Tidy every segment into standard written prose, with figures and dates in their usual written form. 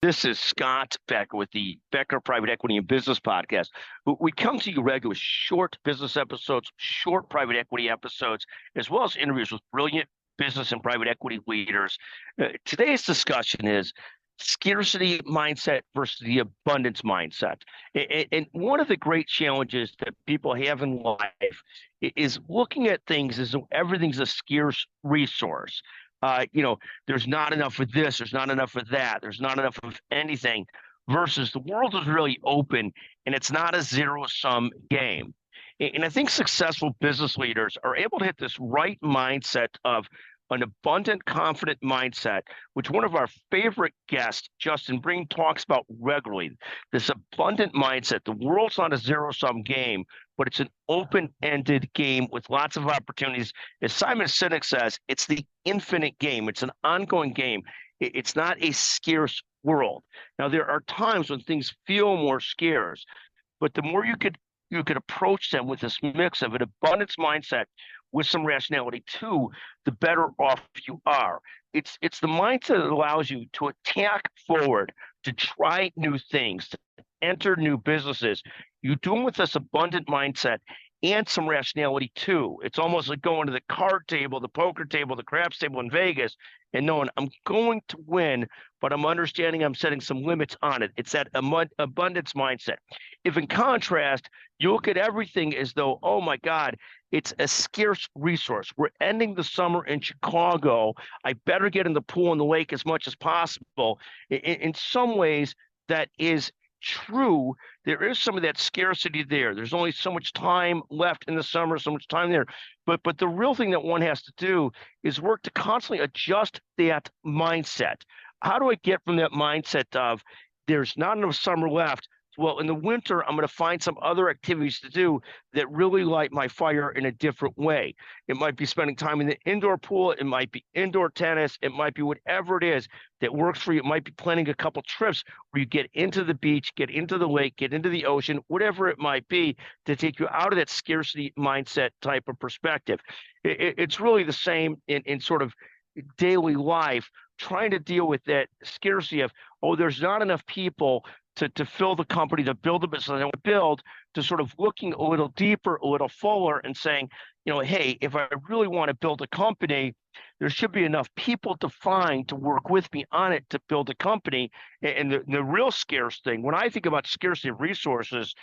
This is Scott Becker with the Becker Private Equity and Business Podcast. We come to you regularly with short business episodes, short private equity episodes, as well as interviews with brilliant business and private equity leaders. Today's discussion is scarcity mindset versus the abundance mindset. And one of the great challenges that people have in life is looking at things as though everything's a scarce resource. There's not enough of this, there's not enough of that, there's not enough of anything, versus the world is really open and it's not a zero-sum game. And I think successful business leaders are able to hit this right mindset of an abundant, confident mindset, which one of our favorite guests, Justin Breen, talks about regularly. This abundant mindset. The world's not a zero-sum game, but it's an open-ended game with lots of opportunities. As Simon Sinek says, it's the infinite game. It's an ongoing game. It's not a scarce world. Now, there are times when things feel more scarce, but the more you could approach them with this mix of an abundance mindset with some rationality too, the better off you are. It's the mindset that allows you to attack forward, to try new things, to enter new businesses. You do them with this abundant mindset and some rationality too. It's almost like going to the card table, the poker table, the craps table in Vegas and knowing I'm going to win, but I'm understanding I'm setting some limits on it. It's that abundance mindset. If in contrast, you look at everything as though, oh my God, it's a scarce resource. We're ending the summer in Chicago. I better get in the pool and the lake as much as possible. In some ways, that is true. There is some of that scarcity there. There's only so much time left in the summer, so much time there. But the real thing that one has to do is work to constantly adjust that mindset. How do I get from that mindset of there's not enough summer left? Well, in the winter, I'm going to find some other activities to do that really light my fire in a different way. It might be spending time in the indoor pool. It might be indoor tennis. It might be whatever it is that works for you. It might be planning a couple trips where you get into the beach, get into the lake, get into the ocean, whatever it might be to take you out of that scarcity mindset type of perspective. It's really the same in sort of daily life, trying to deal with that scarcity of, oh, there's not enough people to fill the company, to build the business I want to build, to sort of looking a little deeper, a little fuller and saying, hey, if I really want to build a company, there should be enough people to find to work with me on it to build a company. And the real scarce thing, when I think about scarcity of resources,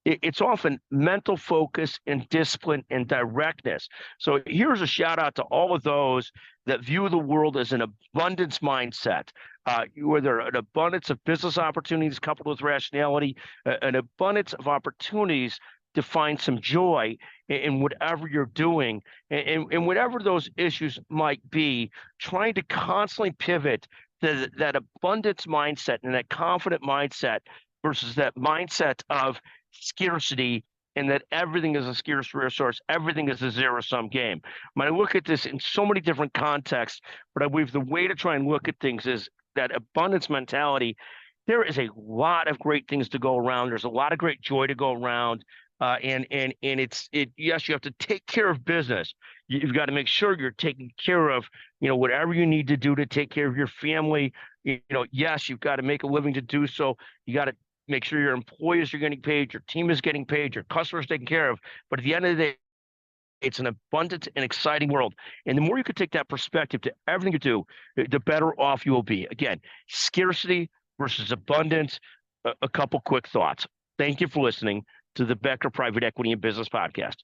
it's often mental focus and discipline and directness. So here's a shout out to all of those that view the world as an abundance mindset, whether an abundance of business opportunities coupled with rationality, an abundance of opportunities to find some joy in whatever you're doing, and whatever those issues might be, trying to constantly pivot that abundance mindset and that confident mindset versus that mindset of scarcity and that everything is a scarce resource, everything is a zero-sum game. When I look at this in so many different contexts, but I believe the way to try and look at things is that abundance mentality. There is a lot of great things to go around. There's a lot of great joy to go around. And yes, you have to take care of business. You've got to make sure you're taking care of, whatever you need to do to take care of your family. Yes, you've got to make a living to do so. You got to make sure your employees are getting paid, your team is getting paid, your customers taken care of. But at the end of the day, it's an abundant and exciting world. And the more you can take that perspective to everything you do, the better off you will be. Again, scarcity versus abundance. A couple quick thoughts. Thank you for listening to the Becker Private Equity and Business Podcast.